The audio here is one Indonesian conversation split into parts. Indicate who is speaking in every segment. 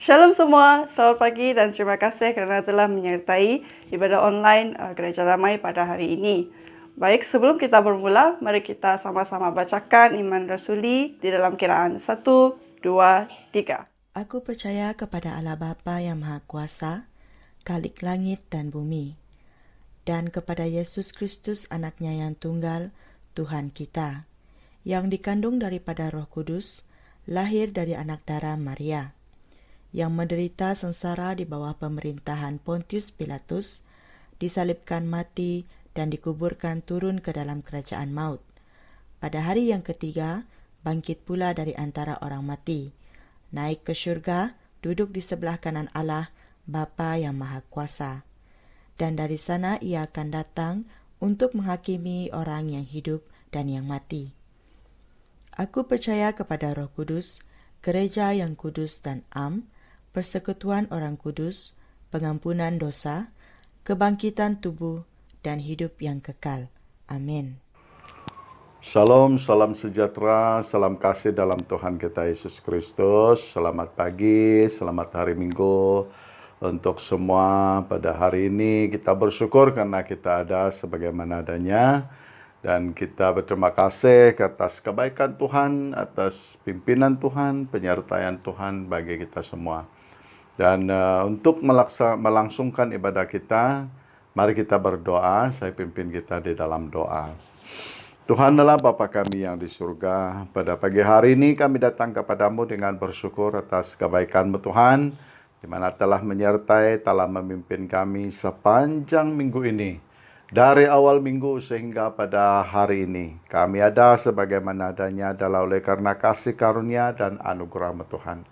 Speaker 1: Shalom semua, selamat pagi dan terima kasih kerana telah menyertai ibadah online Gereja Damai pada hari ini. Baik, sebelum kita bermula, mari kita sama-sama bacakan iman rasuli di dalam kiraan 1, 2, 3.
Speaker 2: Aku percaya kepada Allah Bapa yang Maha Kuasa, Khalik langit dan bumi, dan kepada Yesus Kristus anaknya yang tunggal, Tuhan kita, yang dikandung daripada Roh Kudus, lahir dari anak darah Maria, yang menderita sengsara di bawah pemerintahan Pontius Pilatus, disalibkan mati dan dikuburkan turun ke dalam kerajaan maut. Pada hari yang ketiga, bangkit pula dari antara orang mati, naik ke syurga, duduk di sebelah kanan Allah, Bapa yang Maha Kuasa. Dan dari sana ia akan datang untuk menghakimi orang yang hidup dan yang mati. Aku percaya kepada Roh Kudus, gereja yang kudus dan am, persekutuan orang kudus, pengampunan dosa, kebangkitan tubuh, dan hidup yang kekal. Amin.
Speaker 3: Shalom, salam sejahtera, salam kasih dalam Tuhan kita Yesus Kristus. Selamat pagi, selamat hari Minggu untuk semua. Pada hari ini kita bersyukur karena kita ada sebagaimana adanya. Dan kita berterima kasih atas kebaikan Tuhan, atas pimpinan Tuhan, penyertaan Tuhan bagi kita semua. Dan untuk melangsungkan ibadah kita, mari kita berdoa. Saya pimpin kita di dalam doa. Tuhan adalah Bapa kami yang di surga. Pada pagi hari ini kami datang kepadamu dengan bersyukur atas kebaikan-Mu Tuhan, di mana telah menyertai, telah memimpin kami sepanjang minggu ini. Dari awal minggu sehingga pada hari ini. Kami ada sebagaimana adanya adalah oleh karena kasih karunia dan anugerah-Mu Tuhan.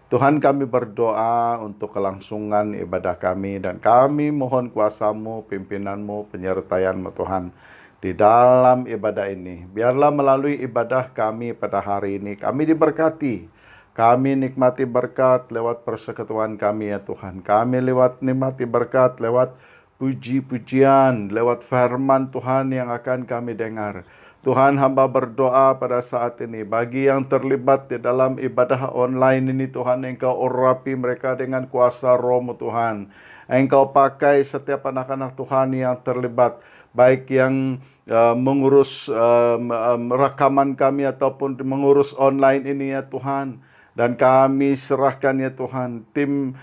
Speaker 3: Tuhan, kami berdoa untuk kelangsungan ibadah kami, dan kami mohon kuasa-Mu, pimpinan-Mu, penyertaan-Mu Tuhan di dalam ibadah ini. Biarlah melalui ibadah kami pada hari ini, kami diberkati. Kami nikmati berkat lewat persekutuan kami ya Tuhan. Kami nikmati berkat lewat puji-pujian, lewat firman Tuhan yang akan kami dengar. Tuhan, hamba berdoa pada saat ini bagi yang terlibat di dalam ibadah online ini, Tuhan, Engkau urapi mereka dengan kuasa Roh-Mu Tuhan. Engkau pakai setiap anak-anak Tuhan yang terlibat, baik yang mengurus rekaman kami ataupun mengurus online ini ya Tuhan. Dan kami serahkan ya Tuhan, tim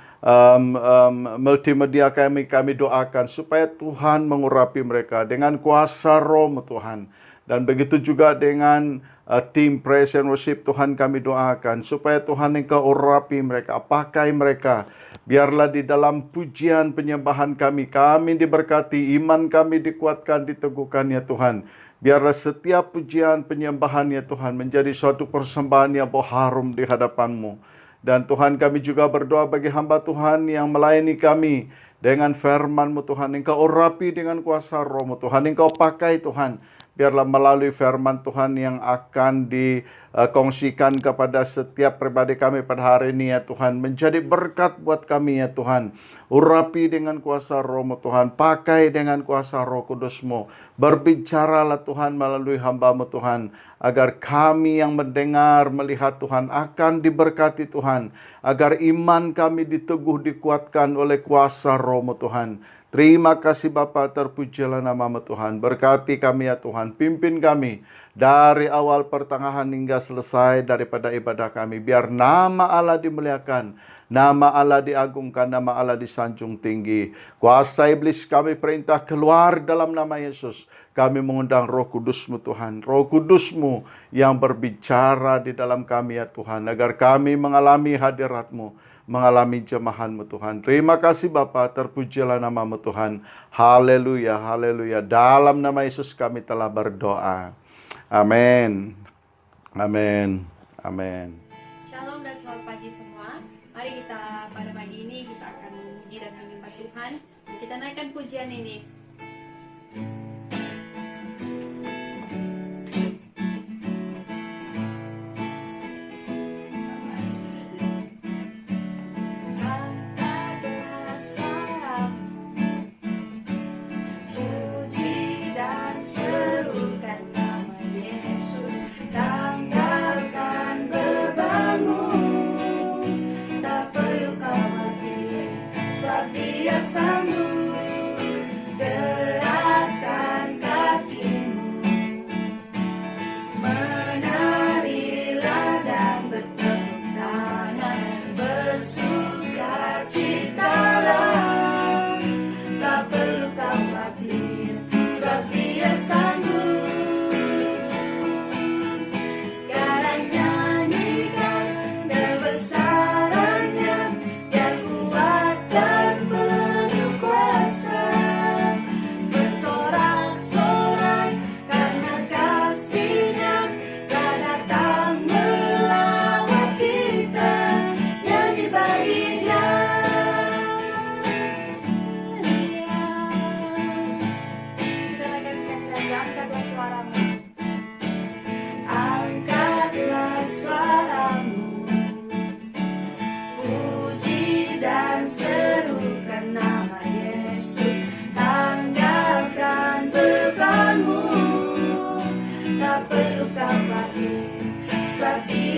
Speaker 3: multimedia kami doakan supaya Tuhan mengurapi mereka dengan kuasa Roh-Mu Tuhan. Dan begitu juga dengan tim praise and worship, Tuhan kami doakan supaya Tuhan Engkau urapi mereka, pakai mereka. Biarlah di dalam pujian penyembahan kami diberkati, iman kami dikuatkan, diteguhkan ya Tuhan. Biarlah setiap pujian penyembahan ya Tuhan menjadi suatu persembahan yang harum di hadapan-Mu. Dan Tuhan, kami juga berdoa bagi hamba Tuhan yang melayani kami dengan firman-Mu Tuhan. Engkau urapi dengan kuasa Roh-Mu Tuhan. Engkau pakai Tuhan. Biarlah melalui firman Tuhan yang akan dikongsikan kepada setiap pribadi kami pada hari ini ya Tuhan, menjadi berkat buat kami ya Tuhan. Urapi dengan kuasa Roh-Mu Tuhan, pakai dengan kuasa Roh Kudus-Mu. Berbicaralah Tuhan melalui hamba-Mu Tuhan, agar kami yang mendengar, melihat Tuhan akan diberkati Tuhan, agar iman kami diteguh, dikuatkan oleh kuasa Roh-Mu Tuhan. Terima kasih Bapa, terpujilah nama-Mu Tuhan. Berkati kami ya Tuhan, pimpin kami dari awal pertengahan hingga selesai daripada ibadah kami. Biar nama Allah dimuliakan, nama Allah diagungkan, nama Allah disanjung tinggi. Kuasa iblis kami perintah keluar dalam nama Yesus. Kami mengundang Roh Kudus-Mu Tuhan, Roh Kudus-Mu yang berbicara di dalam kami ya Tuhan, agar kami mengalami hadirat-Mu, mengalami jemahan-Mu Tuhan. Terima kasih Bapa, terpujilah nama-Mu Tuhan. Haleluya, haleluya. Dalam nama Yesus kami telah berdoa. Amin. Amin. Amin.
Speaker 4: Shalom dan selamat pagi semua. Mari kita pada pagi ini kita akan memuji dan menyembah Tuhan. Kita naikkan pujian ini. Perlu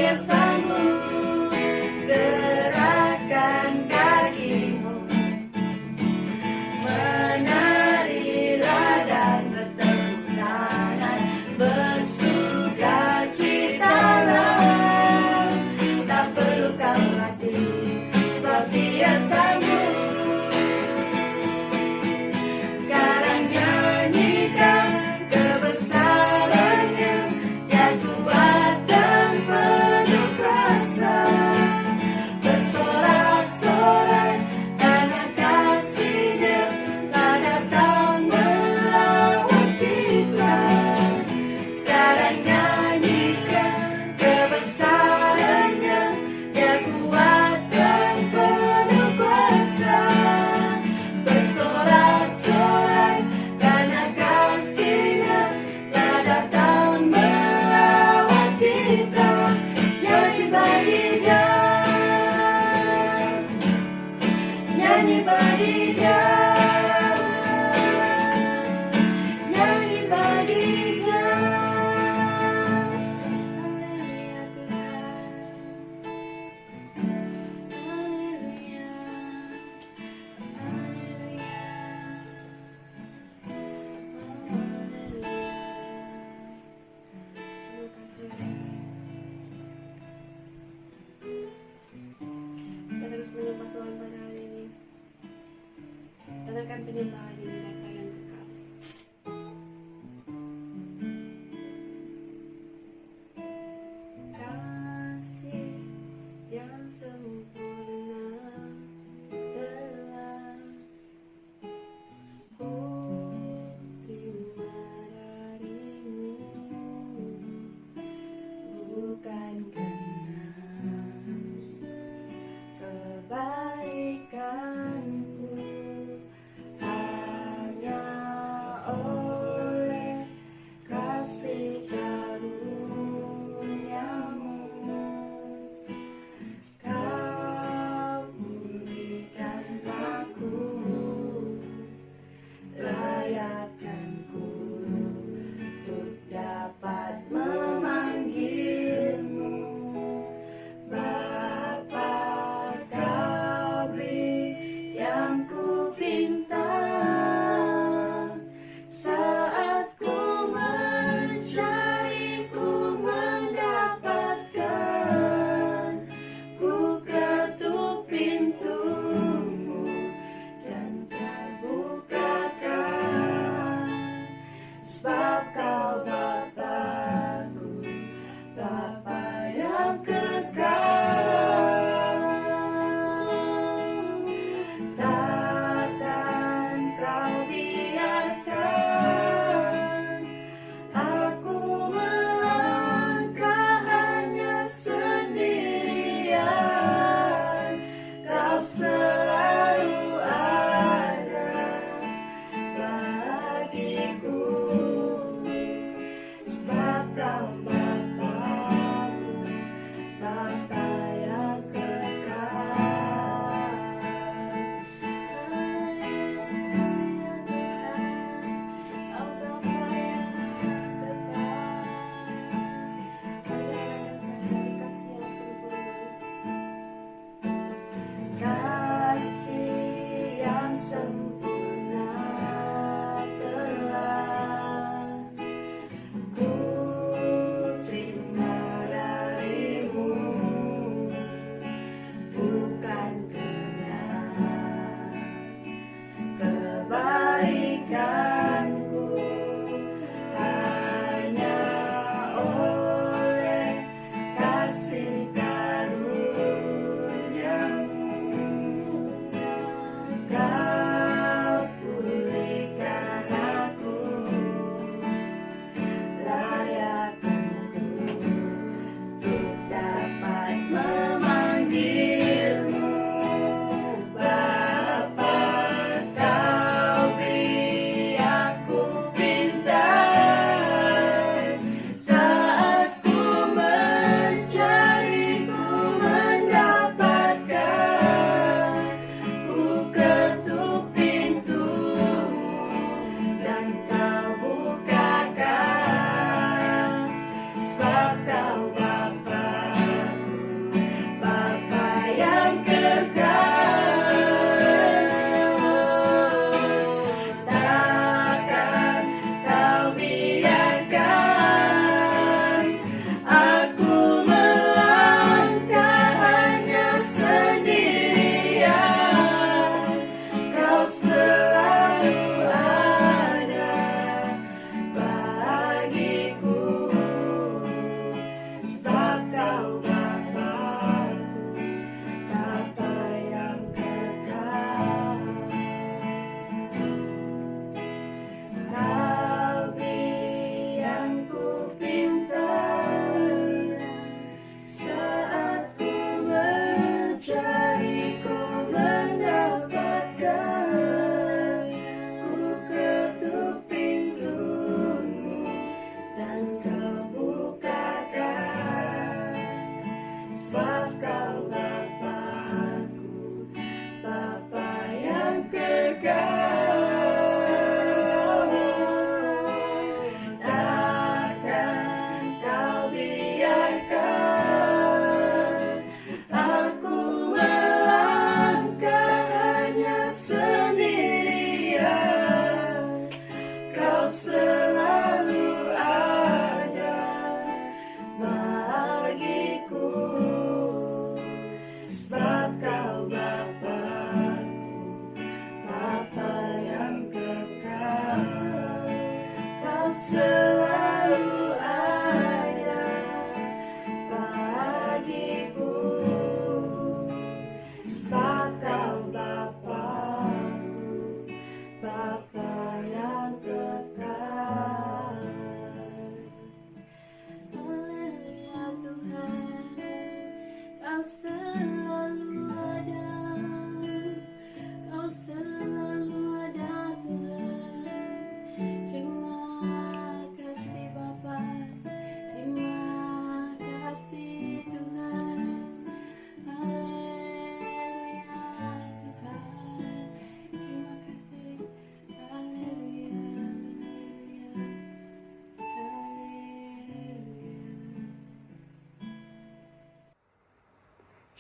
Speaker 4: Dia sanggup gerakkan kakimu, menarilah dan bertepuk tangan, bersukacitalah, tak perlu kau latih, sebab Dia sanggup. Sekarang nyanyikan kebesarannya, Dia kuat dan penuh kuasa, bersorak-sorai karena kasih-Nya tak datang melawan kita. Sekarang nyanyikan kebesarannya, Dia kuat dan penuh kuasa, bersorak-sorai karena kasih-Nya tak datang melawan kita. Nyanyi bagi Dia, nyanyi bagi Dia, nyanyi bagi Dia. Haleluya Tuhan, haleluya, haleluya, haleluya. Terima kasih Yesus. Kita terus menyembah Tuhan pada hari ini. Tanamkan penyembahan ini Bapa yang kekal. Kasih yang sempurna telah ku terima darimu, bukan karena kebaikanku, hanya oleh kasih karuniamu. Kau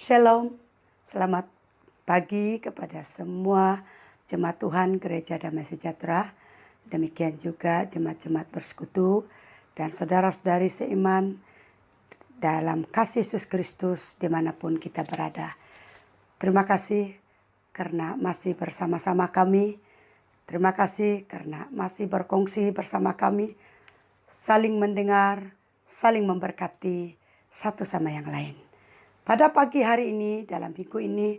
Speaker 5: Shalom, selamat pagi kepada semua jemaat Tuhan Gereja Damai Sejahtera. Demikian juga jemaat-jemaat bersekutu dan saudara-saudari seiman dalam kasih Yesus Kristus dimanapun kita berada. Terima kasih karena masih bersama-sama kami. Terima kasih karena masih berkongsi bersama kami, saling mendengar, saling memberkati satu sama yang lain. Pada pagi hari ini, dalam minggu ini,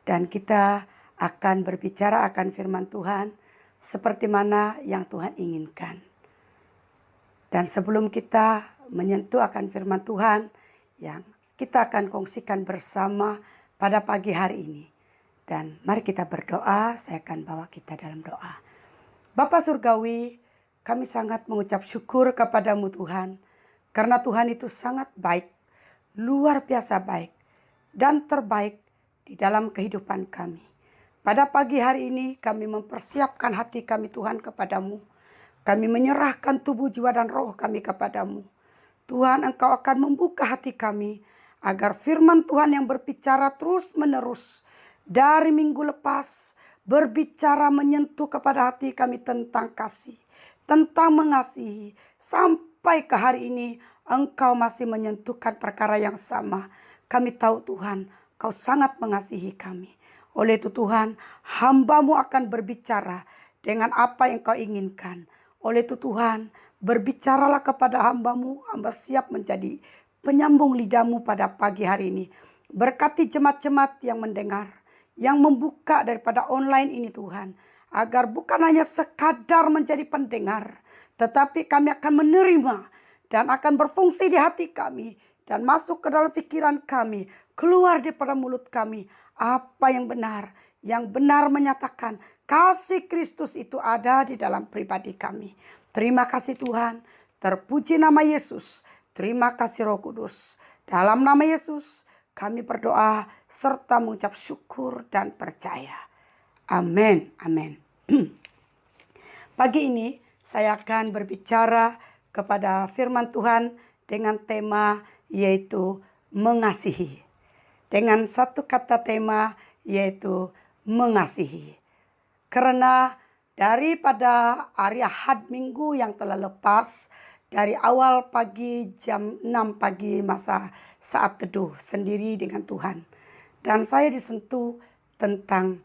Speaker 5: dan kita akan berbicara akan firman Tuhan seperti mana yang Tuhan inginkan. Dan sebelum kita menyentuh akan firman Tuhan yang kita akan kongsikan bersama pada pagi hari ini. Dan mari kita berdoa, saya akan bawa kita dalam doa. Bapa Surgawi, kami sangat mengucap syukur kepadamu Tuhan, karena Tuhan itu sangat baik, luar biasa baik dan terbaik di dalam kehidupan kami. Pada pagi hari ini kami mempersiapkan hati kami Tuhan kepadamu. Kami menyerahkan tubuh, jiwa dan roh kami kepadamu. Tuhan, Engkau akan membuka hati kami agar firman Tuhan yang berbicara terus menerus dari minggu lepas berbicara menyentuh kepada hati kami tentang kasih, tentang mengasihi. Sampai ke hari ini Engkau masih menyentuhkan perkara yang sama. Kami tahu Tuhan, Kau sangat mengasihi kami. Oleh itu Tuhan, hamba-Mu akan berbicara dengan apa yang Kau inginkan. Oleh itu Tuhan, berbicaralah kepada hamba-Mu. Hamba siap menjadi penyambung lidah-Mu pada pagi hari ini. Berkati jemaat-jemaat yang mendengar, yang membuka daripada online ini Tuhan. Agar bukan hanya sekadar menjadi pendengar, tetapi kami akan menerima dan akan berfungsi di hati kami dan masuk ke dalam pikiran kami, keluar daripada mulut kami apa yang benar menyatakan kasih Kristus itu ada di dalam pribadi kami. Terima kasih Tuhan, terpuji nama Yesus, terima kasih Roh Kudus. Dalam nama Yesus kami berdoa serta mengucap syukur dan percaya. Amin, amin. Pagi ini saya akan berbicara kepada firman Tuhan dengan tema yaitu mengasihi. Dengan satu kata tema yaitu mengasihi. Karena daripada hari Ahad minggu yang telah lepas, dari awal pagi jam 6 pagi masa saat teduh sendiri dengan Tuhan. Dan saya disentuh tentang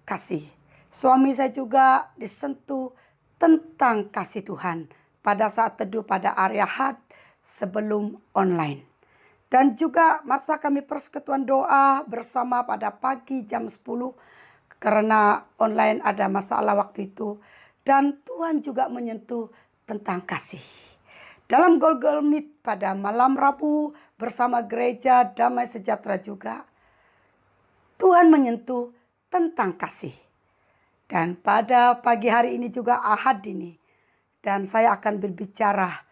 Speaker 5: kasih. Suami saya juga disentuh tentang kasih Tuhan pada saat teduh pada hari Ahad sebelum online. Dan juga masa kami persekutuan doa bersama pada pagi jam 10 karena online ada masalah waktu itu. Dan Tuhan juga menyentuh tentang kasih. Dalam Google Meet pada malam Rabu bersama Gereja Damai Sejahtera juga, Tuhan menyentuh tentang kasih. Dan pada pagi hari ini juga Ahad ini, dan saya akan berbicara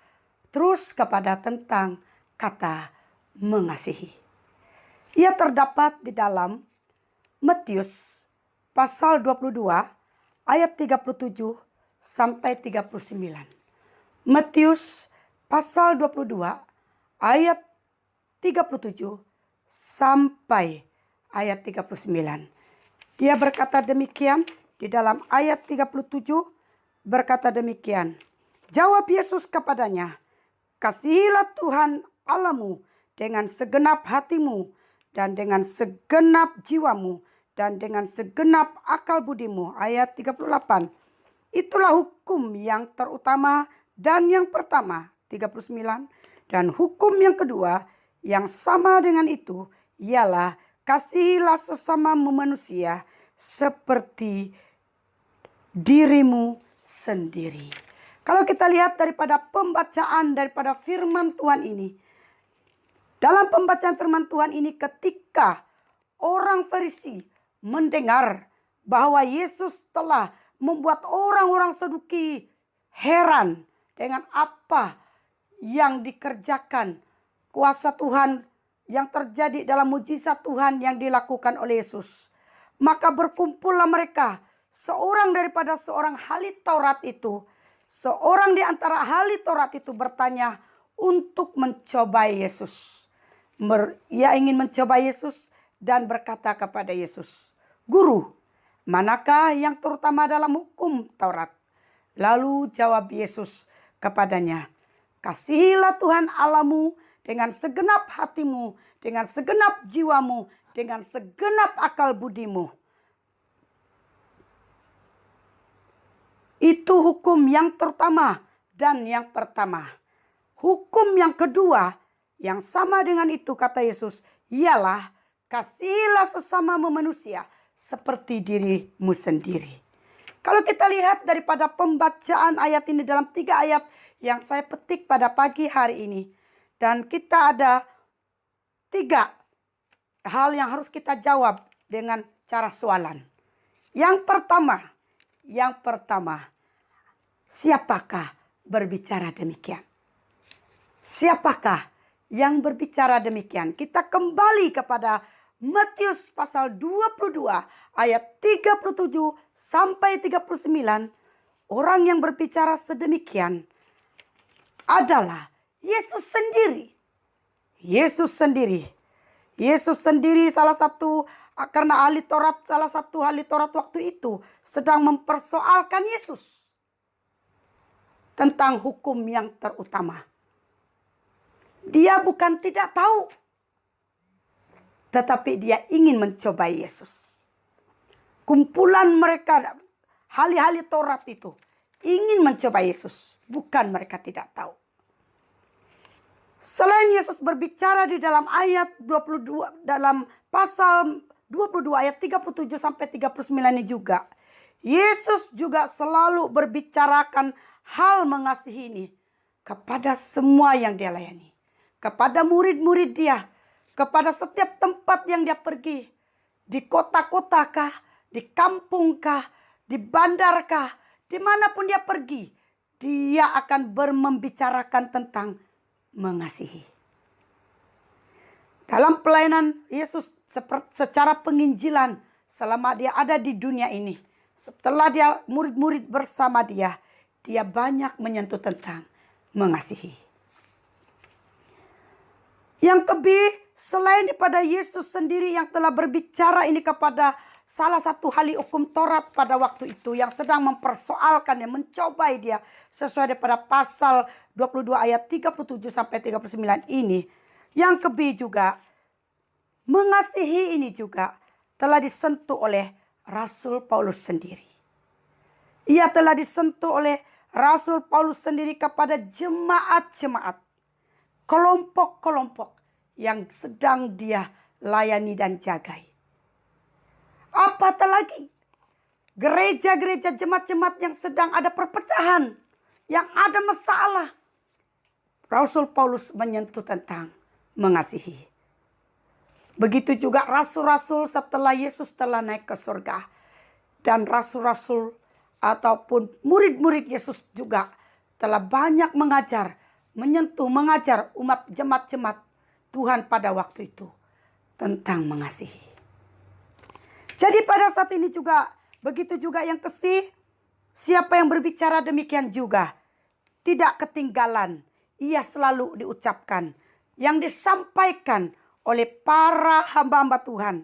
Speaker 5: terus kepada tentang kata mengasihi. Ia terdapat di dalam Matius pasal 22 ayat 37 sampai 39. Matius pasal 22 ayat 37 sampai ayat 39. Dia berkata demikian di dalam ayat 37 berkata demikian. Jawab Yesus kepadanya, kasihilah Tuhan Allahmu dengan segenap hatimu dan dengan segenap jiwamu dan dengan segenap akal budimu. Ayat 38. Itulah hukum yang terutama dan yang pertama. 39. Dan hukum yang kedua yang sama dengan itu ialah kasihilah sesamamu manusia seperti dirimu sendiri. Kalau kita lihat daripada pembacaan daripada firman Tuhan ini, dalam pembacaan firman Tuhan ini ketika orang Farisi mendengar bahwa Yesus telah membuat orang-orang Saduki heran dengan apa yang dikerjakan, kuasa Tuhan yang terjadi dalam mujizat Tuhan yang dilakukan oleh Yesus. Maka berkumpullah mereka, seorang daripada seorang ahli Taurat itu, seorang di antara ahli Taurat itu bertanya untuk mencobai Yesus. Ia ingin mencoba Yesus dan berkata kepada Yesus, "Guru, manakah yang terutama dalam hukum Taurat?" Lalu jawab Yesus kepadanya, "Kasihilah Tuhan Allahmu dengan segenap hatimu, dengan segenap jiwamu, dengan segenap akal budimu." Itu hukum yang terutama dan yang pertama. Hukum yang kedua yang sama dengan itu, kata Yesus, ialah kasihilah sesamamu manusia seperti dirimu sendiri. Kalau kita lihat daripada pembacaan ayat ini dalam 3 ayat yang saya petik pada pagi hari ini. Dan kita ada 3 hal yang harus kita jawab dengan cara soalan. Yang pertama, siapakah berbicara demikian? Siapakah yang berbicara demikian? Kita kembali kepada Matius pasal 22 ayat 37 sampai 39. Orang yang berbicara sedemikian adalah Yesus sendiri. Yesus sendiri salah satu, karena ahli Taurat, salah satu ahli Taurat waktu itu sedang mempersoalkan Yesus tentang hukum yang terutama. Dia bukan tidak tahu, tetapi dia ingin mencoba Yesus. Kumpulan mereka, ahli-ahli Taurat itu ingin mencoba Yesus, bukan mereka tidak tahu. Selain Yesus berbicara di dalam ayat 22, dalam pasal 22 ayat 37 sampai 39 ini juga, Yesus juga selalu berbicarakan hal mengasihi ini kepada semua yang dia layani. Kepada murid-murid dia, kepada setiap tempat yang dia pergi, di kota-kota kah, di kampung kah, di bandar kah, dimanapun dia pergi, dia akan membicarakan tentang mengasihi. Dalam pelayanan Yesus secara penginjilan selama dia ada di dunia ini, setelah dia murid-murid bersama dia banyak menyentuh tentang mengasihi. Yang selain daripada Yesus sendiri yang telah berbicara ini kepada salah satu ahli hukum Taurat pada waktu itu yang sedang mempersoalkan, yang mencobai dia sesuai daripada pasal 22 ayat 37 sampai 39 ini. Yang juga mengasihi ini juga telah disentuh oleh Rasul Paulus sendiri. Ia telah disentuh oleh Rasul Paulus sendiri kepada jemaat-jemaat, kelompok-kelompok yang sedang dia layani dan jagai. Apatah lagi gereja-gereja, jemaat-jemaat yang sedang ada perpecahan, yang ada masalah. Rasul Paulus menyentuh tentang mengasihi. Begitu juga rasul-rasul setelah Yesus telah naik ke surga. Dan rasul-rasul ataupun murid-murid Yesus juga telah banyak mengajar, mengajar umat jemaat-jemaat Tuhan pada waktu itu tentang mengasihi. Jadi pada saat ini juga, begitu juga yang siapa yang berbicara demikian juga tidak ketinggalan. Ia selalu diucapkan, yang disampaikan oleh para hamba-hamba Tuhan,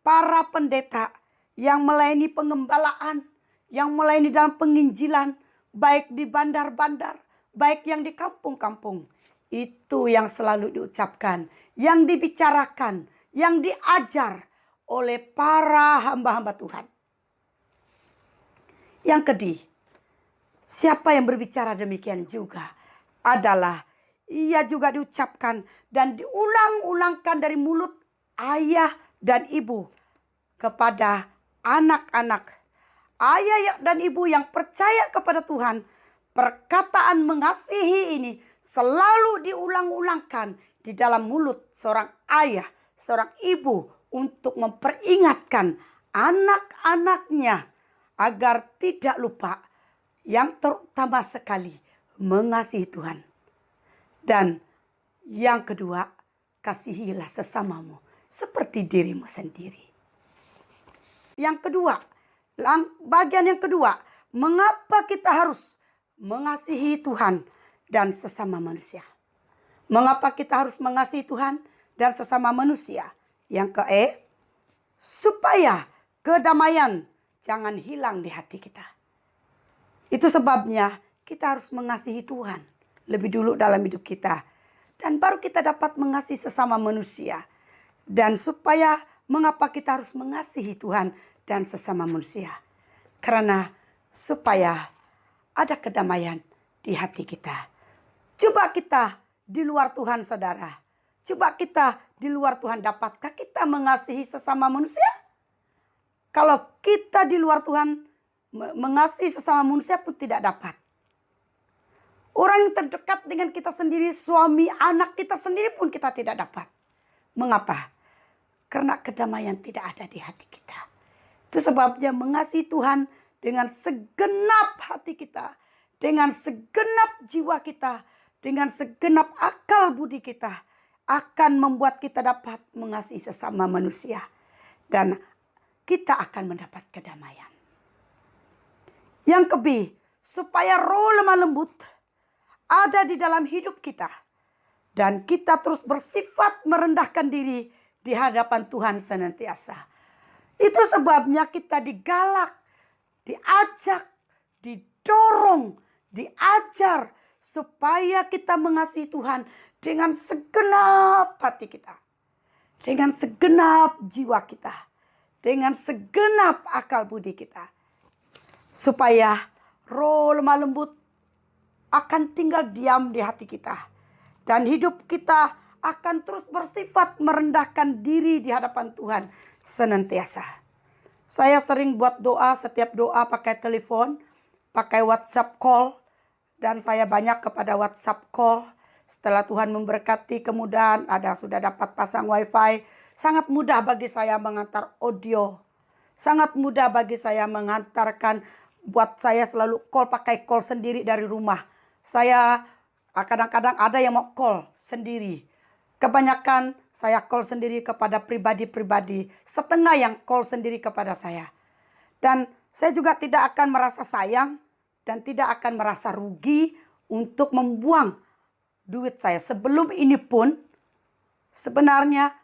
Speaker 5: para pendeta yang melayani pengembalaan, yang melayani dalam penginjilan, baik di bandar-bandar, baik yang di kampung-kampung. Itu yang selalu diucapkan, yang dibicarakan, yang diajar oleh para hamba-hamba Tuhan. Yang siapa yang berbicara demikian juga adalah ia juga diucapkan dan diulang-ulangkan dari mulut ayah dan ibu kepada anak-anak. Ayah dan ibu yang percaya kepada Tuhan, perkataan mengasihi ini selalu diulang-ulangkan di dalam mulut seorang ayah, seorang ibu untuk memperingatkan anak-anaknya agar tidak lupa yang terutama sekali mengasihi Tuhan. Dan yang kedua, kasihilah sesamamu seperti dirimu sendiri. Yang kedua, bagian yang kedua, mengapa kita harus mengasihi Tuhan dan sesama manusia? Mengapa kita harus mengasihi Tuhan dan sesama manusia. Yang supaya kedamaian jangan hilang di hati kita. Itu sebabnya kita harus mengasihi Tuhan lebih dulu dalam hidup kita. Dan baru kita dapat mengasihi sesama manusia. Dan supaya mengapa kita harus mengasihi Tuhan dan sesama manusia? Karena supaya ada kedamaian di hati kita. Coba kita di luar Tuhan, saudara. Coba kita di luar Tuhan, dapatkah kita mengasihi sesama manusia? Kalau kita di luar Tuhan mengasihi sesama manusia pun tidak dapat. Orang yang terdekat dengan kita sendiri, suami, anak kita sendiri pun kita tidak dapat. Mengapa? Karena kedamaian tidak ada di hati kita. Itu sebabnya mengasihi Tuhan dengan segenap hati kita, dengan segenap jiwa kita, dengan segenap akal budi kita, akan membuat kita dapat mengasihi sesama manusia. Dan kita akan mendapat kedamaian. Yang supaya roh lemah lembut ada di dalam hidup kita. Dan kita terus bersifat merendahkan diri di hadapan Tuhan senantiasa. Itu sebabnya kita digalak, diajak, didorong, diajar supaya kita mengasihi Tuhan dengan segenap hati kita. Dengan segenap jiwa kita. Dengan segenap akal budi kita. Supaya roh lemah lembut akan tinggal diam di hati kita. Dan hidup kita akan terus bersifat merendahkan diri di hadapan Tuhan senantiasa. Saya sering buat doa, setiap doa pakai telepon, pakai WhatsApp call. Dan saya banyak kepada WhatsApp call. Setelah Tuhan memberkati kemudahan, sudah dapat pasang wifi. Sangat mudah bagi saya mengantar audio. Sangat mudah bagi saya mengantarkan, buat saya selalu pakai call sendiri dari rumah. Saya kadang-kadang ada yang mau call sendiri. Kebanyakan saya call sendiri kepada pribadi-pribadi. Setengah yang call sendiri kepada saya. Dan saya juga tidak akan merasa sayang dan tidak akan merasa rugi untuk membuang duit saya. Sebelum ini pun sebenarnya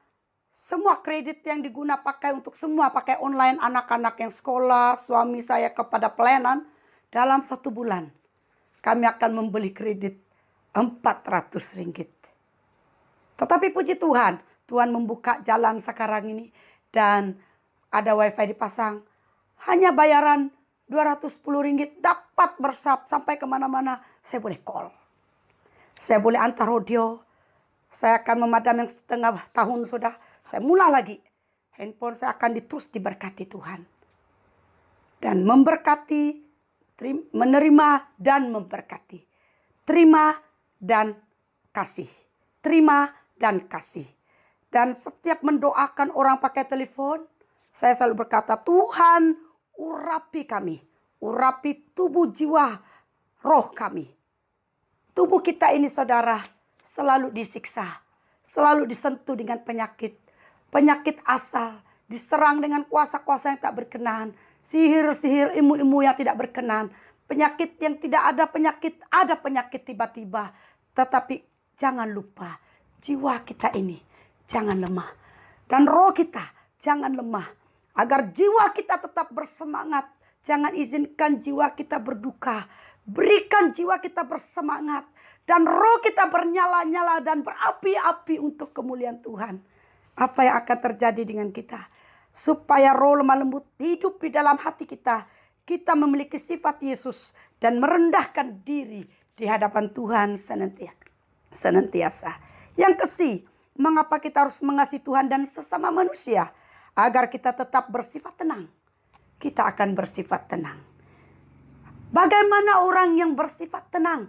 Speaker 5: semua kredit yang pakai untuk semua, pakai online, anak-anak yang sekolah, suami saya kepada pelayanan, dalam 1 bulan kami akan membeli kredit 400 ringgit. Tetapi puji Tuhan, Tuhan membuka jalan sekarang ini dan ada wifi dipasang. Hanya bayaran 210 ringgit dapat bersap sampai kemana-mana. Saya boleh call. Saya boleh antar audio. Saya akan memadam yang setengah tahun sudah. Saya mula lagi. Handphone saya akan terus diberkati Tuhan. Dan memberkati, menerima dan memberkati. Terima dan kasih. Terima dan kasih. Dan setiap mendoakan orang pakai telepon, saya selalu berkata, Tuhan urapi kami. Urapi tubuh, jiwa, roh kami. Tubuh kita ini saudara selalu disiksa. Selalu disentuh dengan penyakit. Penyakit asal. Diserang dengan kuasa-kuasa yang tak berkenan. Sihir-sihir, ilmu-ilmu yang tidak berkenan. Penyakit yang tidak ada penyakit. Ada penyakit tiba-tiba. Tetapi jangan lupa. Jiwa kita ini jangan lemah. Dan roh kita jangan lemah. Agar jiwa kita tetap bersemangat. Jangan izinkan jiwa kita berduka. Berikan jiwa kita bersemangat. Dan roh kita bernyala-nyala dan berapi-api untuk kemuliaan Tuhan. Apa yang akan terjadi dengan kita? Supaya roh lemah lembut hidup di dalam hati kita. Kita memiliki sifat Yesus. Dan merendahkan diri di hadapan Tuhan senantiasa. Yang mengapa kita harus mengasihi Tuhan dan sesama manusia? Agar kita tetap bersifat tenang. Kita akan bersifat tenang. Bagaimana orang yang bersifat tenang?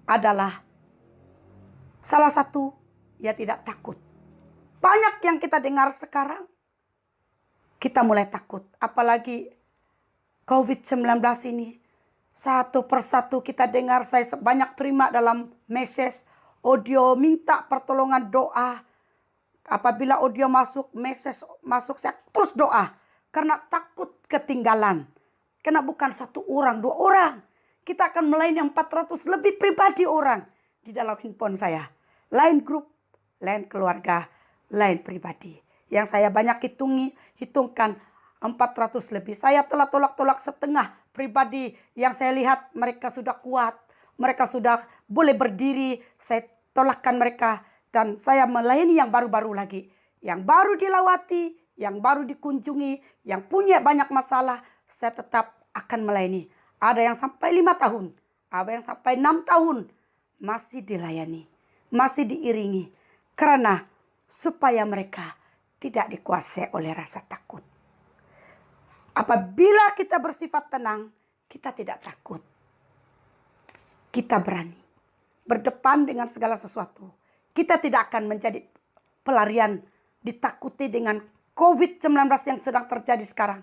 Speaker 5: Adalah salah satu, ia tidak takut. Banyak yang kita dengar sekarang, kita mulai takut. Apalagi COVID-19 ini. Satu persatu kita dengar, saya banyak terima dalam message, audio, minta pertolongan doa. Apabila audio masuk, message masuk, saya terus doa. Karena takut ketinggalan. Karena bukan 1 orang, 2 orang. Kita akan melayani 400 lebih pribadi orang di dalam handphone saya. Line group, lain keluarga, lain pribadi. Yang saya banyak hitungkan 400 lebih. Saya telah tolak setengah pribadi yang saya lihat mereka sudah kuat. Mereka sudah boleh berdiri. Saya tolakkan mereka. Dan saya melayani yang baru-baru lagi. Yang baru dilawati, yang baru dikunjungi, yang punya banyak masalah. Saya tetap akan melayani. Ada yang sampai 5 tahun. Ada yang sampai 6 tahun. Masih dilayani. Masih diiringi. Karena supaya mereka tidak dikuasai oleh rasa takut. Apabila kita bersifat tenang, kita tidak takut. Kita berani berdepan dengan segala sesuatu. Kita tidak akan menjadi pelarian, ditakuti dengan COVID-19 yang sedang terjadi sekarang.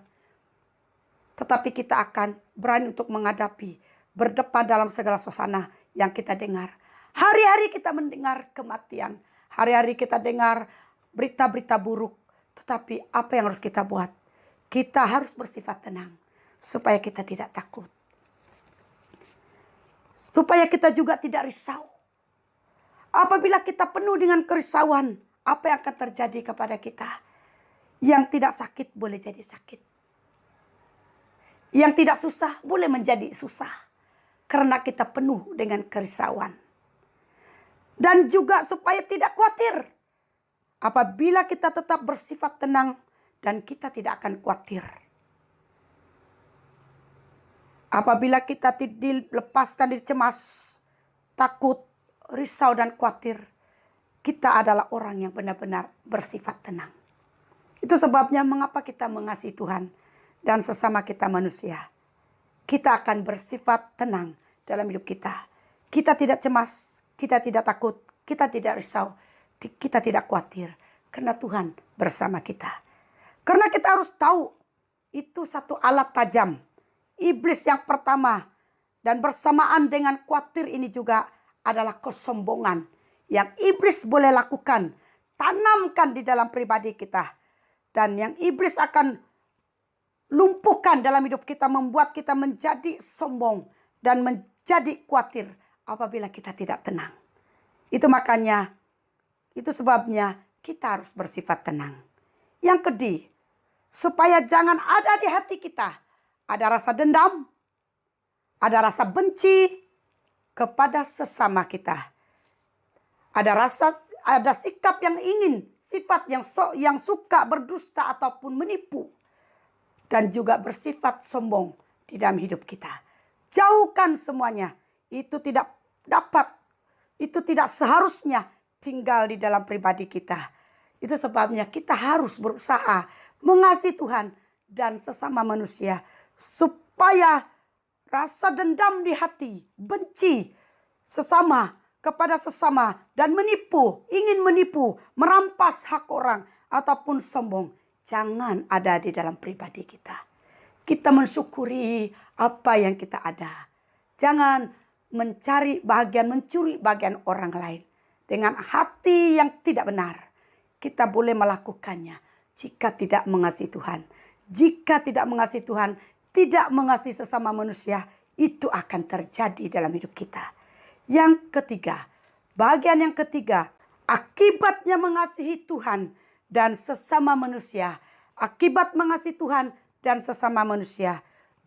Speaker 5: Tetapi kita akan berani untuk menghadapi, berdepan dalam segala suasana yang kita dengar. Hari-hari kita mendengar kematian. Hari-hari kita dengar berita-berita buruk. Tetapi apa yang harus kita buat? Kita harus bersifat tenang. Supaya kita tidak takut. Supaya kita juga tidak risau. Apabila kita penuh dengan kerisauan, apa yang akan terjadi kepada kita? Yang tidak sakit boleh jadi sakit. Yang tidak susah boleh menjadi susah. Karena kita penuh dengan kerisauan. Dan juga supaya tidak khawatir. Apabila kita tetap bersifat tenang dan kita tidak akan khawatir. Apabila kita dilepaskan dari cemas, takut, risau dan khawatir, kita adalah orang yang benar-benar bersifat tenang. Itu sebabnya mengapa kita mengasihi Tuhan dan sesama kita manusia. Kita akan bersifat tenang dalam hidup kita. Kita tidak cemas, kita tidak takut, kita tidak risau, kita tidak khawatir. Karena Tuhan bersama kita. Karena kita harus tahu itu satu alat tajam. Iblis yang pertama dan bersamaan dengan khawatir ini juga adalah kesombongan yang iblis boleh lakukan, tanamkan di dalam pribadi kita. Dan yang iblis akan lumpuhkan dalam hidup kita, membuat kita menjadi sombong dan menjadi khawatir apabila kita tidak tenang. Itu makanya, itu sebabnya kita harus bersifat tenang. Yang kedua, supaya jangan ada di hati kita ada rasa dendam, ada rasa benci kepada sesama kita. Ada sikap yang ingin, sifat yang suka berdusta ataupun menipu. Dan juga bersifat sombong di dalam hidup kita. Jauhkan semuanya. Itu tidak dapat, itu tidak seharusnya tinggal di dalam pribadi kita. Itu sebabnya kita harus berusaha mengasihi Tuhan dan sesama manusia. Supaya rasa dendam di hati, benci sesama kepada sesama dan menipu, ingin menipu, merampas hak orang ataupun sombong, jangan ada di dalam pribadi kita. Kita mensyukuri apa yang kita ada. Jangan mencuri bagian orang lain dengan hati yang tidak benar. Kita boleh melakukannya jika tidak mengasihi Tuhan. Jika tidak mengasihi Tuhan, tidak mengasihi sesama manusia, itu akan terjadi dalam hidup kita. Yang ketiga, bagian yang ketiga, akibatnya mengasihi Tuhan dan sesama manusia. Akibat mengasihi Tuhan dan sesama manusia,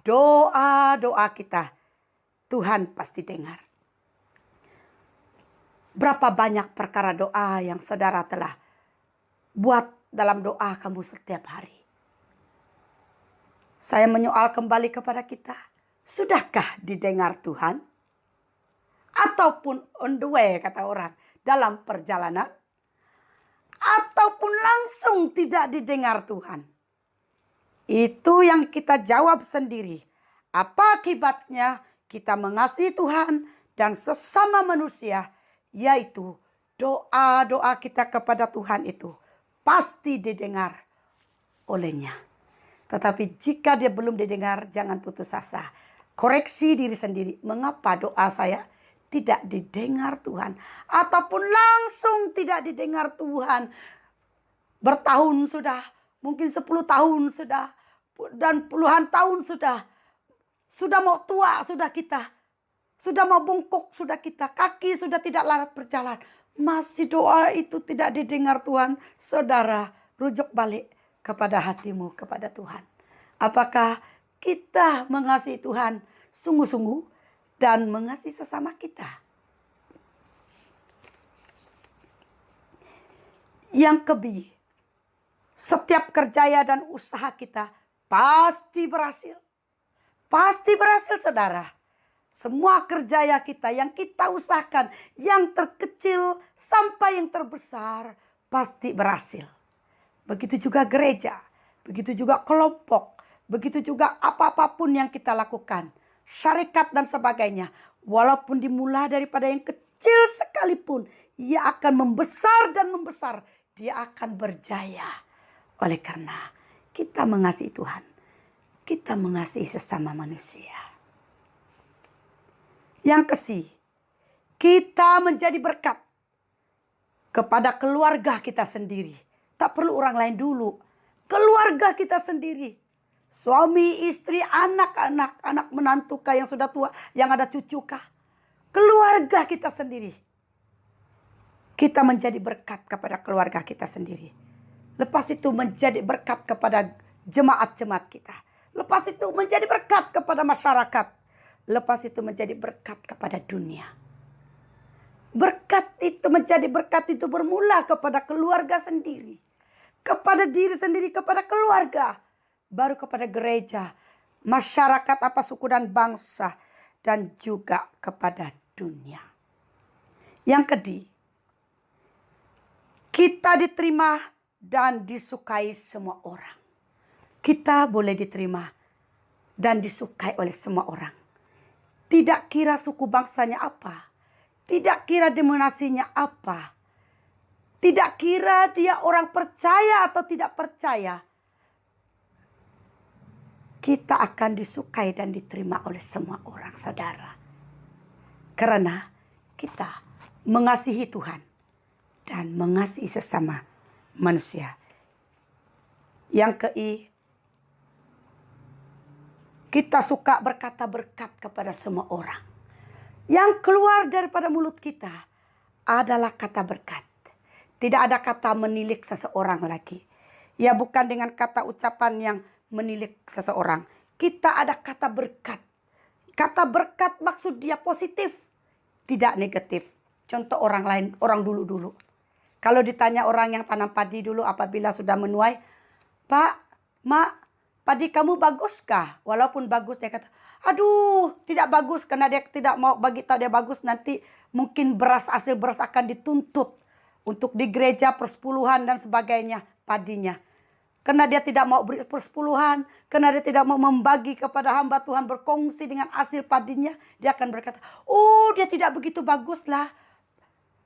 Speaker 5: doa-doa kita Tuhan pasti dengar. Berapa banyak perkara doa yang saudara telah buat dalam doa kamu setiap hari. Saya menyoal kembali kepada kita. Sudahkah didengar Tuhan? Ataupun on the way kata orang. Dalam perjalanan. Ataupun langsung tidak didengar Tuhan. Itu yang kita jawab sendiri. Apa akibatnya kita mengasihi Tuhan dan sesama manusia. Yaitu doa-doa kita kepada Tuhan itu pasti didengar olehnya. Tetapi jika dia belum didengar, jangan putus asa. Koreksi diri sendiri. Mengapa doa saya tidak didengar Tuhan? Ataupun langsung tidak didengar Tuhan. Bertahun sudah. Mungkin 10 tahun sudah. Dan puluhan tahun sudah. Sudah mau tua sudah kita. Sudah mau bungkuk sudah kita. Kaki sudah tidak larat berjalan. masih doa itu tidak didengar Tuhan, saudara, rujuk balik kepada hatimu, kepada Tuhan. Apakah kita mengasihi Tuhan sungguh-sungguh dan mengasihi sesama kita? Yang setiap kerjaya dan usaha kita pasti berhasil. Pasti berhasil, saudara. Semua kerjaya kita yang kita usahakan, yang terkecil sampai yang terbesar, pasti berhasil. Begitu juga gereja, begitu juga kelompok, begitu juga apa-apapun yang kita lakukan. Syarikat dan sebagainya. Walaupun dimulai daripada yang kecil sekalipun, ia akan membesar dan membesar. Dia akan berjaya. Oleh karena kita mengasihi Tuhan, kita mengasihi sesama manusia. Yang kita menjadi berkat kepada keluarga kita sendiri. Tak perlu orang lain dulu. Keluarga kita sendiri. Suami, istri, anak-anak, anak menantu kah yang sudah tua, yang ada cucu kah. Keluarga kita sendiri. Kita menjadi berkat kepada keluarga kita sendiri. Lepas itu menjadi berkat kepada jemaat-jemaat kita. Lepas itu menjadi berkat kepada masyarakat. Lepas itu menjadi berkat kepada dunia. Berkat itu menjadi berkat itu bermula kepada keluarga sendiri. Kepada diri sendiri, kepada keluarga. Baru kepada gereja, masyarakat apa suku dan bangsa. Dan juga kepada dunia. Yang kita diterima dan disukai semua orang. Kita boleh diterima dan disukai oleh semua orang. Tidak kira suku bangsanya apa. Tidak kira denominasinya apa. Tidak kira dia orang percaya atau tidak percaya. Kita akan disukai dan diterima oleh semua orang, saudara. Karena kita mengasihi Tuhan dan mengasihi sesama manusia. Yang kita suka berkata berkat kepada semua orang. Yang keluar daripada mulut kita adalah kata berkat. Tidak ada kata menilik seseorang lagi. Ya, bukan dengan kata ucapan yang menilik seseorang. Kita ada kata berkat. Kata berkat maksud dia positif. Tidak negatif. Contoh orang lain, orang dulu-dulu. Kalau ditanya orang yang tanam padi dulu apabila sudah menuai. Pak, Mak, padi kamu baguskah? Walaupun bagus dia kata, aduh tidak bagus. Karena dia tidak mau bagi tahu dia bagus. Nanti mungkin hasil beras akan dituntut. Untuk di gereja persepuluhan dan sebagainya padinya. Karena dia tidak mau beri persepuluhan. Karena dia tidak mau membagi kepada hamba Tuhan berkongsi dengan hasil padinya. Dia akan berkata, oh dia tidak begitu baguslah.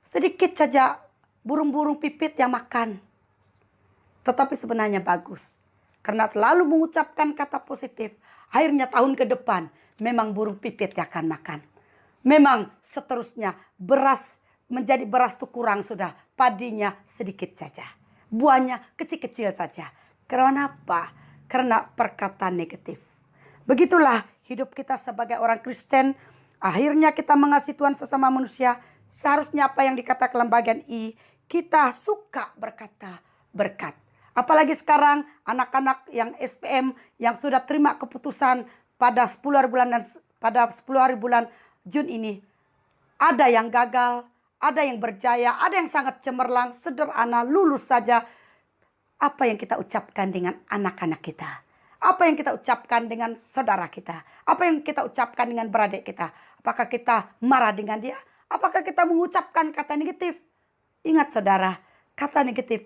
Speaker 5: Sedikit saja burung-burung pipit yang makan. Tetapi sebenarnya bagus. Karena selalu mengucapkan kata positif. Akhirnya tahun ke depan memang burung pipit yang akan makan. Memang seterusnya beras menjadi beras itu kurang sudah. Padinya sedikit saja. Buahnya kecil-kecil saja. Karena apa? Karena perkataan negatif. Begitulah hidup kita sebagai orang Kristen. Akhirnya kita mengasihi Tuhan sesama manusia. Seharusnya apa yang dikatakan dalam bagian I. Kita suka berkata berkat. Apalagi sekarang anak-anak yang SPM yang sudah terima keputusan pada 10 hari bulan dan pada 10 hari bulan Jun ini. Ada yang gagal, ada yang berjaya, ada yang sangat cemerlang, sederhana, lulus saja. Apa yang kita ucapkan dengan anak-anak kita? Apa yang kita ucapkan dengan saudara kita? Apa yang kita ucapkan dengan beradik kita? Apakah kita marah dengan dia? Apakah kita mengucapkan kata negatif? Ingat saudara, kata negatif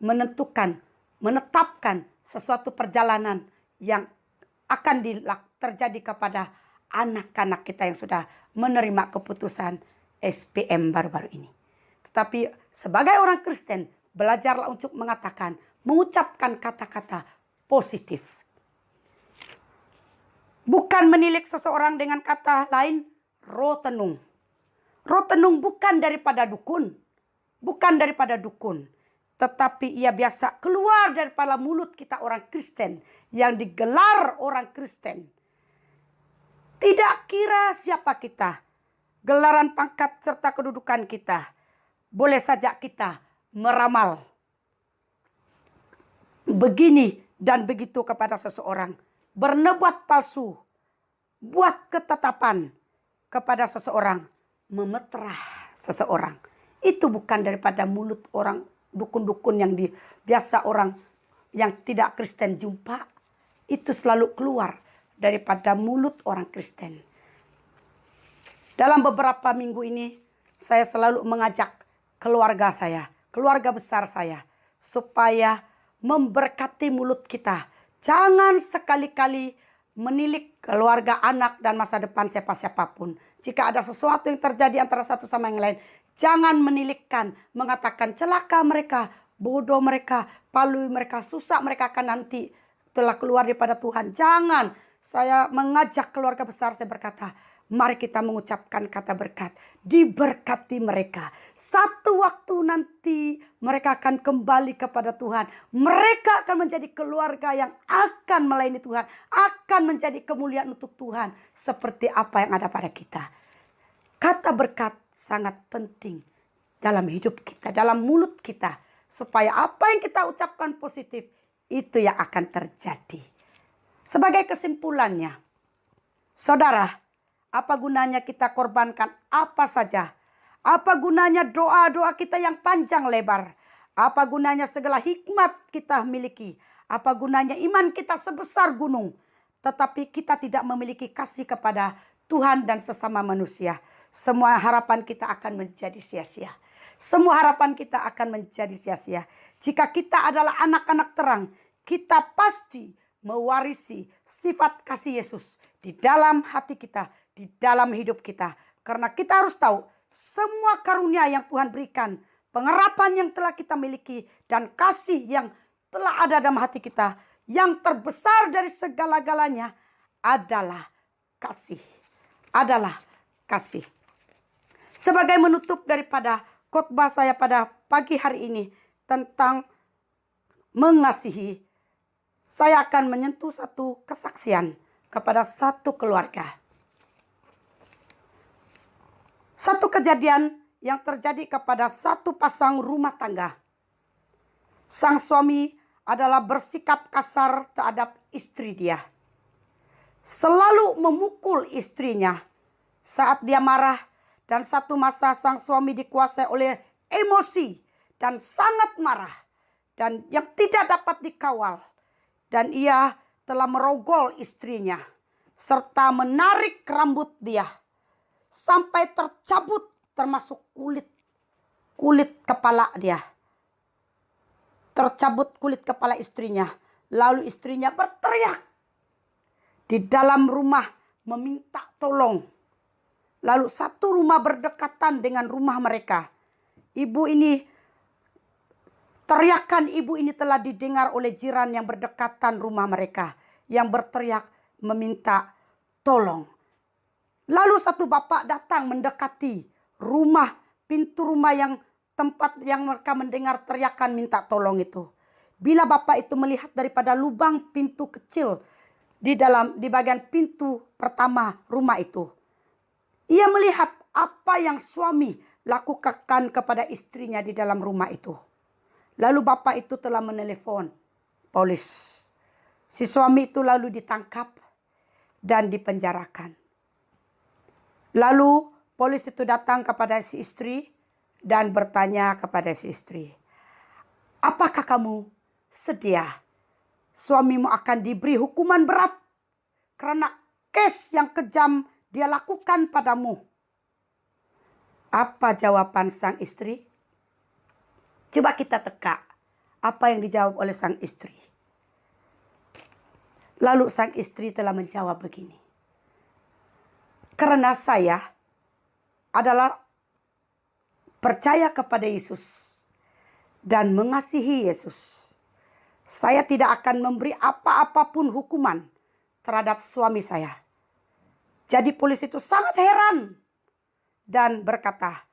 Speaker 5: menetapkan sesuatu perjalanan yang akan terjadi kepada anak-anak kita yang sudah menerima keputusan SPM baru-baru ini. Tetapi sebagai orang Kristen, belajarlah untuk mengucapkan kata-kata positif. Bukan menilik seseorang dengan kata lain, roh tenung. Roh tenung bukan daripada dukun. Bukan daripada dukun. Tetapi ia biasa keluar daripada mulut kita orang Kristen. Yang digelar orang Kristen. Tidak kira siapa kita. Gelaran pangkat serta kedudukan kita. boleh saja kita meramal begini dan begitu kepada seseorang, bernubuat palsu, buat ketetapan kepada seseorang, memeterah seseorang. Itu bukan daripada mulut orang dukun-dukun yang biasa orang yang tidak Kristen jumpa. Itu selalu keluar daripada mulut orang Kristen. Dalam beberapa minggu ini saya selalu mengajak keluarga saya, keluarga besar saya, supaya memberkati mulut kita. Jangan sekali-kali menilik keluarga, anak, dan masa depan siapa-siapapun. Jika ada sesuatu yang terjadi antara satu sama yang lain, jangan menilikkan, mengatakan celaka mereka, bodoh mereka, palui mereka, susah mereka akan nanti telah keluar daripada Tuhan. Jangan. Saya mengajak keluarga besar, saya berkata, mari kita mengucapkan kata berkat. Diberkati mereka. Satu waktu nanti mereka akan kembali kepada Tuhan. Mereka akan menjadi keluarga yang akan melayani Tuhan. Akan menjadi kemuliaan untuk Tuhan. Seperti apa yang ada pada kita. Kata berkat sangat penting dalam hidup kita, dalam mulut kita. Supaya apa yang kita ucapkan positif, itu yang akan terjadi. Sebagai kesimpulannya, saudara, apa gunanya kita korbankan apa saja? Apa gunanya doa-doa kita yang panjang lebar? Apa gunanya segala hikmat kita miliki? Apa gunanya iman kita sebesar gunung? Tetapi kita tidak memiliki kasih kepada Tuhan dan sesama manusia. Semua harapan kita akan menjadi sia-sia. Semua harapan kita akan menjadi sia-sia. Jika kita adalah anak-anak terang, kita pasti mewarisi sifat kasih Yesus di dalam hati kita, di dalam hidup kita. Karena kita harus tahu semua karunia yang Tuhan berikan, pengerapan yang telah kita miliki, dan kasih yang telah ada dalam hati kita, yang terbesar dari segala-galanya adalah kasih. Adalah kasih. Sebagai menutup daripada khotbah saya pada pagi hari ini tentang mengasihi, saya akan menyentuh satu kesaksian kepada satu keluarga. Satu kejadian yang terjadi kepada satu pasang rumah tangga. Sang suami adalah bersikap kasar terhadap istri dia. Selalu memukul istrinya saat dia marah, dan satu masa sang suami dikuasai oleh emosi dan sangat marah dan yang tidak dapat dikawal. Dan ia telah merogol istrinya serta menarik rambut dia sampai tercabut termasuk kulit kepala dia. Tercabut kulit kepala istrinya. Lalu istrinya berteriak di dalam rumah meminta tolong. Lalu satu rumah berdekatan dengan rumah mereka. Teriakan ibu ini telah didengar oleh jiran yang berdekatan rumah mereka, yang berteriak meminta tolong. Lalu satu bapak datang mendekati pintu rumah yang tempat yang mereka mendengar teriakan minta tolong itu. Bila bapak itu melihat daripada lubang pintu kecil di bagian pintu pertama rumah itu, ia melihat apa yang suami lakukan kepada istrinya di dalam rumah itu. Lalu bapak itu telah menelepon polis. Si suami itu lalu ditangkap dan dipenjarakan. Lalu polis itu datang kepada si istri dan bertanya kepada si istri, apakah kamu sedia suamimu akan diberi hukuman berat karena kes yang kejam dia lakukan padamu? Apa jawaban sang istri? Coba kita teka apa yang dijawab oleh sang istri. Lalu sang istri telah menjawab begini. Karena saya adalah percaya kepada Yesus dan mengasihi Yesus, saya tidak akan memberi apa-apapun hukuman terhadap suami saya. Jadi polisi itu sangat heran dan berkata,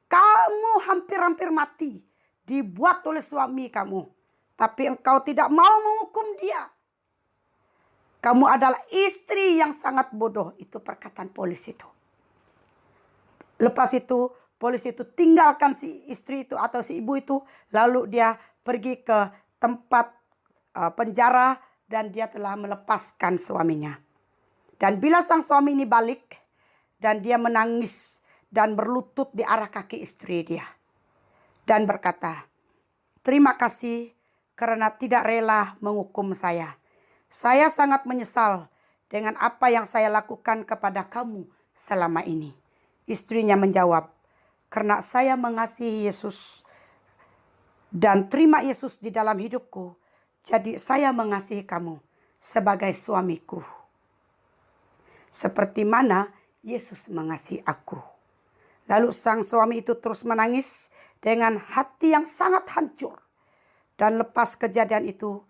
Speaker 5: kamu hampir-hampir mati dibuat oleh suami kamu, tapi engkau tidak mau menghukum dia. Kamu adalah istri yang sangat bodoh. Itu perkataan polisi itu. Lepas itu polisi itu tinggalkan si istri itu atau si ibu itu, lalu dia pergi ke tempat penjara dan dia telah melepaskan suaminya. Dan bila sang suami ini balik dan dia menangis dan berlutut di arah kaki istri dia dan berkata, "Terima kasih karena tidak rela menghukum saya. Saya sangat menyesal dengan apa yang saya lakukan kepada kamu selama ini." Istrinya menjawab, "Karena saya mengasihi Yesus dan terima Yesus di dalam hidupku, jadi saya mengasihi kamu sebagai suamiku. Seperti mana Yesus mengasihi aku." Lalu sang suami itu terus menangis dengan hati yang sangat hancur. Dan lepas kejadian itu,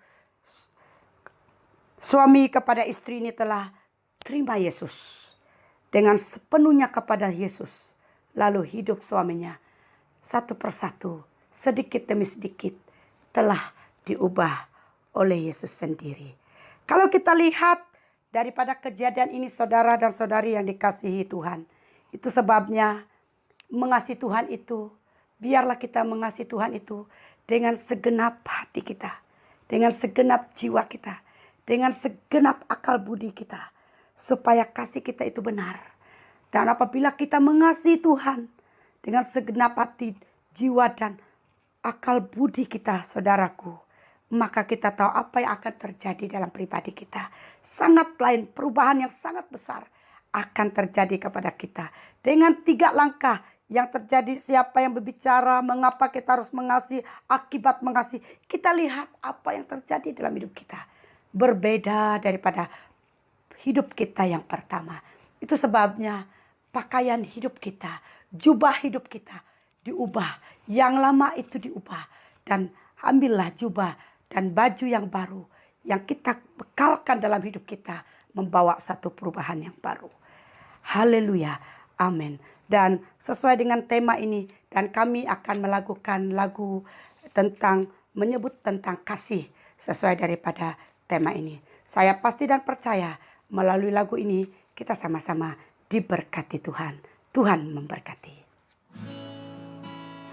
Speaker 5: suami kepada istri ini telah terima Yesus dengan sepenuhnya kepada Yesus. Lalu hidup suaminya satu persatu, sedikit demi sedikit telah diubah oleh Yesus sendiri. Kalau kita lihat daripada kejadian ini, saudara dan saudari yang dikasihi Tuhan, itu sebabnya mengasihi Tuhan itu, biarlah kita mengasihi Tuhan itu dengan segenap hati kita, dengan segenap jiwa kita, dengan segenap akal budi kita, supaya kasih kita itu benar. Dan apabila kita mengasihi Tuhan dengan segenap hati, jiwa, dan akal budi kita, saudaraku, maka kita tahu apa yang akan terjadi dalam pribadi kita. Sangat lain, perubahan yang sangat besar akan terjadi kepada kita. Dengan 3 langkah yang terjadi, siapa yang berbicara, mengapa kita harus mengasihi, akibat mengasihi. Kita lihat apa yang terjadi dalam hidup kita. Berbeda daripada hidup kita yang pertama. Itu sebabnya pakaian hidup kita, jubah hidup kita diubah. Yang lama itu diubah. Dan ambillah jubah dan baju yang baru yang kita bekalkan dalam hidup kita, membawa satu perubahan yang baru. Haleluya. Amin. Dan sesuai dengan tema ini, dan kami akan melakukan lagu tentang menyebut tentang kasih sesuai daripada tema ini. Saya pasti dan percaya melalui lagu ini kita sama-sama diberkati Tuhan. Tuhan memberkati.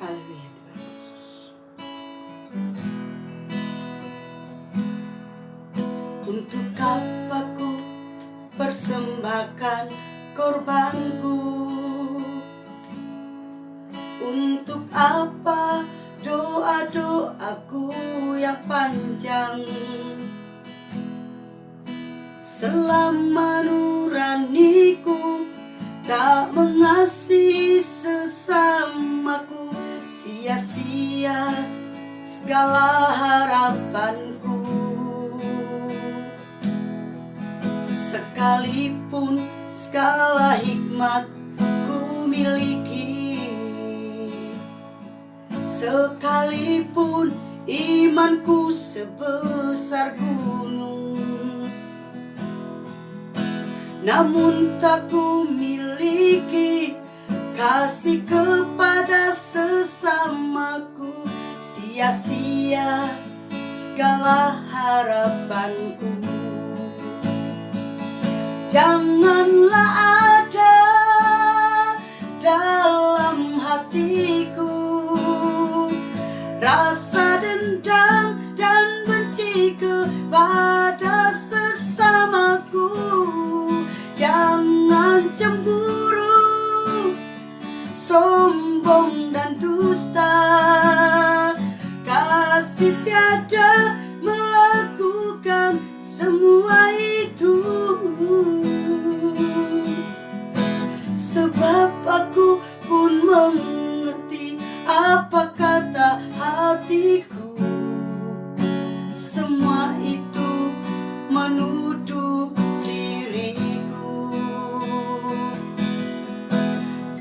Speaker 5: Haleluya Tuhan Yesus. Untuk apa ku persembahkan korbanku? Untuk apa doa-doaku yang panjang? Selama nuraniku tak mengasihi sesamaku, sia-sia segala harapanku. Sekalipun segala hikmat ku miliki, sekalipun imanku sebesar gunung, namun tak ku miliki kasih kepada sesamaku, sia-sia segala harapanku. Janganlah ada dalam hatiku rasa dendam dan benci kepada sesamaku. Jangan cemburu, sombong dan dusta. Kasih tiada melakukan semua itu. Sebab aku pun mengerti apa kata hatiku. Semua itu menuduh diriku.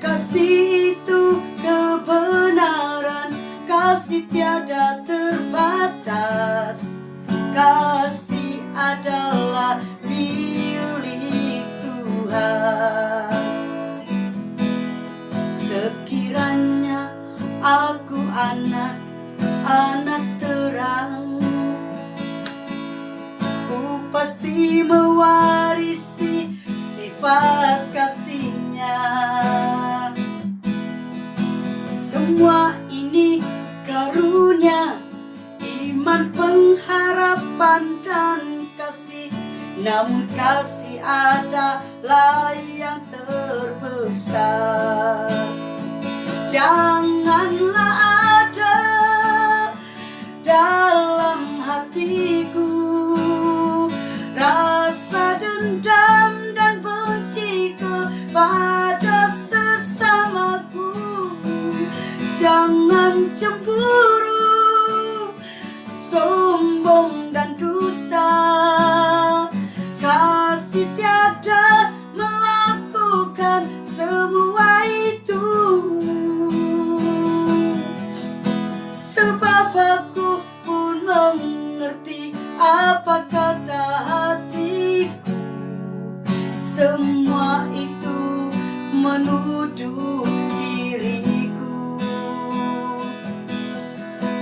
Speaker 5: Kasih itu kebenaran, kasih tiada terbatas. Kasih adalah milik Tuhan. Sekiranya aku anak terang, ku pasti mewarisi sifat kasihnya. pandang kasih, namun kasih adalah yang terbesar. Janganlah ada dalam hatiku rasa dendam dan benci kepada sesamaku. Jangan cemburu, sombong dan dusta. Kasih tiada melakukan semua itu. Sebab aku pun mengerti apa kata hatiku. Semua itu menuduh diriku.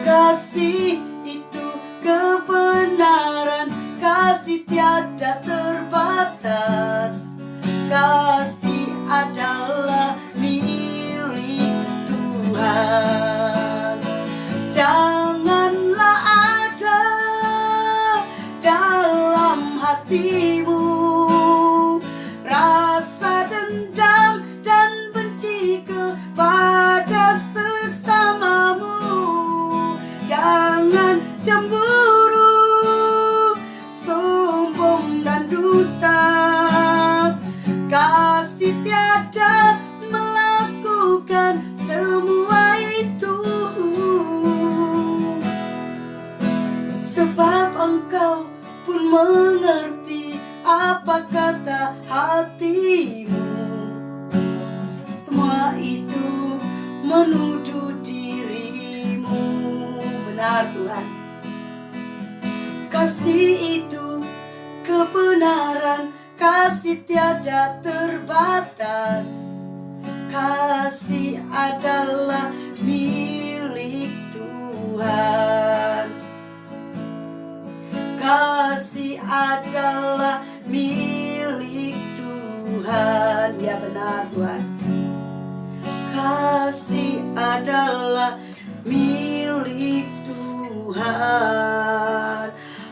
Speaker 5: Kasih itu kebenaran, kasih tiada terbatas. Kasih adalah milik Tuhan. Janganlah ada dalam hatimu rasa dendam dan benci kepada sesamamu. Jangan cemburu, sombong dan dusta. Kasih tiada melakukan semua itu. Sebab engkau pun mengerti apa kata hatimu. Semua itu menuduh dirimu. Benar Tuhan. Kasih itu kebenaran, kasih tiada terbatas. Kasih adalah milik Tuhan. Kasih adalah milik Tuhan. Ya benar Tuhan. Kasih adalah milik Tuhan.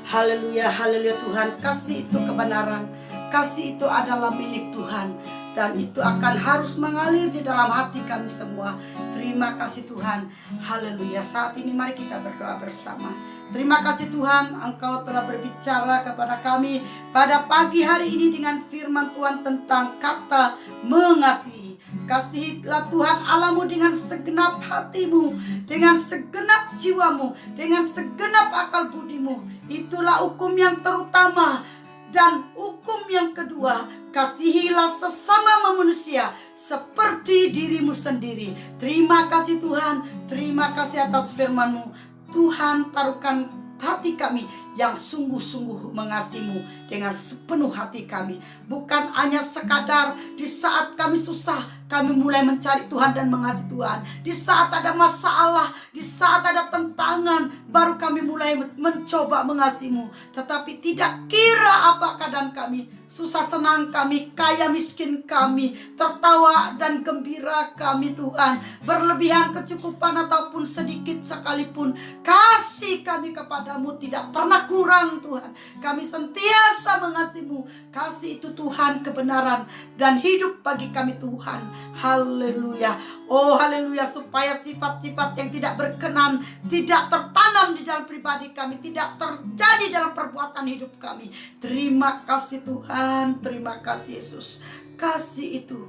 Speaker 5: Haleluya, haleluya Tuhan. Kasih itu kebenaran, kasih itu adalah milik Tuhan, dan itu akan harus mengalir di dalam hati kami semua. Terima kasih Tuhan. Haleluya. Saat ini mari kita berdoa bersama. Terima kasih Tuhan, Engkau telah berbicara kepada kami pada pagi hari ini dengan firman Tuhan tentang kata mengasihi. Kasihilah Tuhan Allahmu dengan segenap hatimu, dengan segenap jiwamu, dengan segenap akal budimu. Itulah hukum yang terutama. Dan hukum yang kedua, kasihilah sesama manusia seperti dirimu sendiri. Terima kasih Tuhan, terima kasih atas firman-Mu. Tuhan, taruhkan hati kami yang sungguh-sungguh mengasihi-Mu dengan sepenuh hati kami. Bukan hanya sekadar di saat kami susah, kami mulai mencari Tuhan dan mengasihi Tuhan. Di saat ada masalah, di saat ada tantangan, baru kami mulai mencoba mengasihi-Mu. Tetapi tidak kira apa keadaan kami, susah senang kami, kaya miskin kami, tertawa dan gembira kami Tuhan, berlebihan kecukupan ataupun sedikit sekalipun, kasih kami kepadamu tidak pernah kurang Tuhan. Kami sentiasa mengasihi-Mu. Kasih itu Tuhan kebenaran dan hidup bagi kami Tuhan. Haleluya. Oh haleluya, supaya sifat-sifat yang tidak berkenan tidak tertanam di dalam pribadi kami, tidak terjadi dalam perbuatan hidup kami. Terima kasih Tuhan, terima kasih Yesus. Kasih itu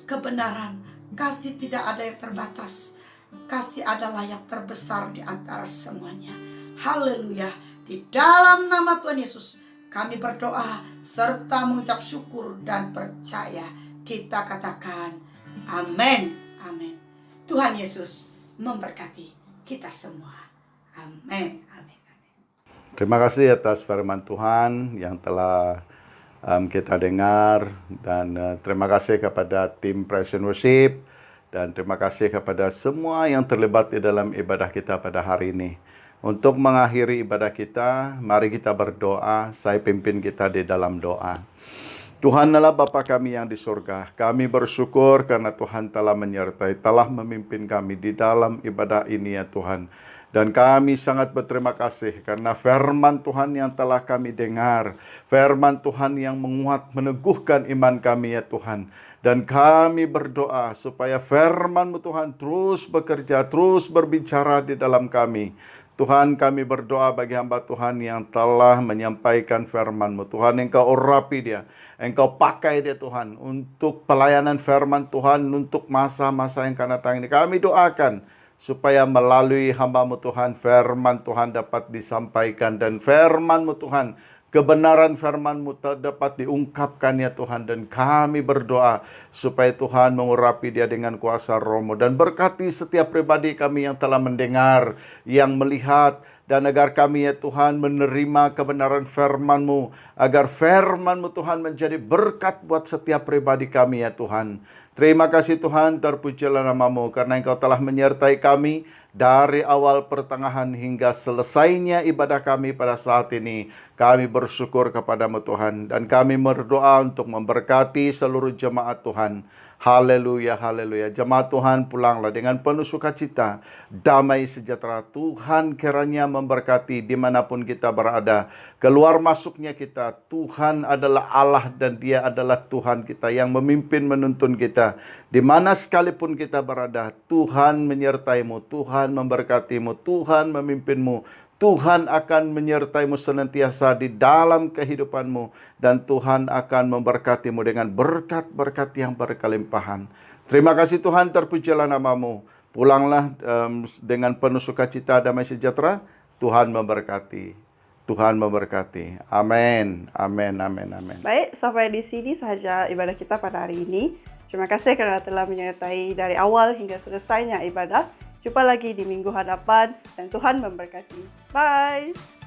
Speaker 5: kebenaran, kasih tidak ada yang terbatas. Kasih adalah yang terbesar di antara semuanya. Haleluya. Di dalam nama Tuhan Yesus kami berdoa serta mengucap syukur dan percaya. Kita katakan amin, amin. Tuhan Yesus memberkati kita semua. Amin, amin, amin.
Speaker 3: Terima kasih atas firman Tuhan yang telah kita dengar, dan terima kasih kepada tim Praise and Worship, dan terima kasih kepada semua yang terlibat di dalam ibadah kita pada hari ini. Untuk mengakhiri ibadah kita, mari kita berdoa. Saya pimpin kita di dalam doa. Tuhan adalah Bapa kami yang di surga. Kami bersyukur karena Tuhan telah menyertai, telah memimpin kami di dalam ibadah ini ya Tuhan. Dan kami sangat berterima kasih karena firman Tuhan yang telah kami dengar. Firman Tuhan yang menguat, meneguhkan iman kami ya Tuhan. Dan kami berdoa supaya firman-Mu Tuhan terus bekerja, terus berbicara di dalam kami. Tuhan, kami berdoa bagi hamba Tuhan yang telah menyampaikan firman-Mu. Tuhan, Engkau urapi dia. Engkau pakai dia Tuhan untuk pelayanan firman Tuhan untuk masa-masa yang akan datang ini. Kami doakan supaya melalui hamba-Mu Tuhan, firman Tuhan dapat disampaikan. Dan firman-Mu Tuhan, kebenaran firman-Mu dapat diungkapkan ya Tuhan. Dan kami berdoa supaya Tuhan mengurapi dia dengan kuasa Roh-Mu. Dan berkati setiap pribadi kami yang telah mendengar, yang melihat. Dan agar kami ya Tuhan menerima kebenaran firman-Mu. Agar firman-Mu Tuhan menjadi berkat buat setiap pribadi kami ya Tuhan. Terima kasih Tuhan, terpujilah nama-Mu karena Engkau telah menyertai kami dari awal pertengahan hingga selesainya ibadah kami pada saat ini. Kami bersyukur kepada-Mu Tuhan dan kami berdoa untuk memberkati seluruh jemaat Tuhan. Haleluya, haleluya. Jemaat Tuhan pulanglah dengan penuh sukacita, damai sejahtera. Tuhan kiranya memberkati dimanapun kita berada. Keluar masuknya kita, Tuhan adalah Allah dan Dia adalah Tuhan kita yang memimpin menuntun kita. Di mana sekalipun kita berada, Tuhan menyertai-Mu, Tuhan memberkati-Mu, Tuhan memimpin-Mu. Tuhan akan menyertai-Mu senantiasa di dalam kehidupan-Mu. Dan Tuhan akan memberkati-Mu dengan berkat-berkat yang berkelimpahan. Terima kasih Tuhan, terpujilah nama-Mu. Pulanglah dengan penuh sukacita, damai sejahtera. Tuhan memberkati. Tuhan memberkati. Amin. Amin. Amin. Amin.
Speaker 1: Baik, sampai di sini saja ibadah kita pada hari ini. Terima kasih karena telah menyertai dari awal hingga selesainya ibadah. Jumpa lagi di minggu hadapan dan Tuhan memberkati. Bye.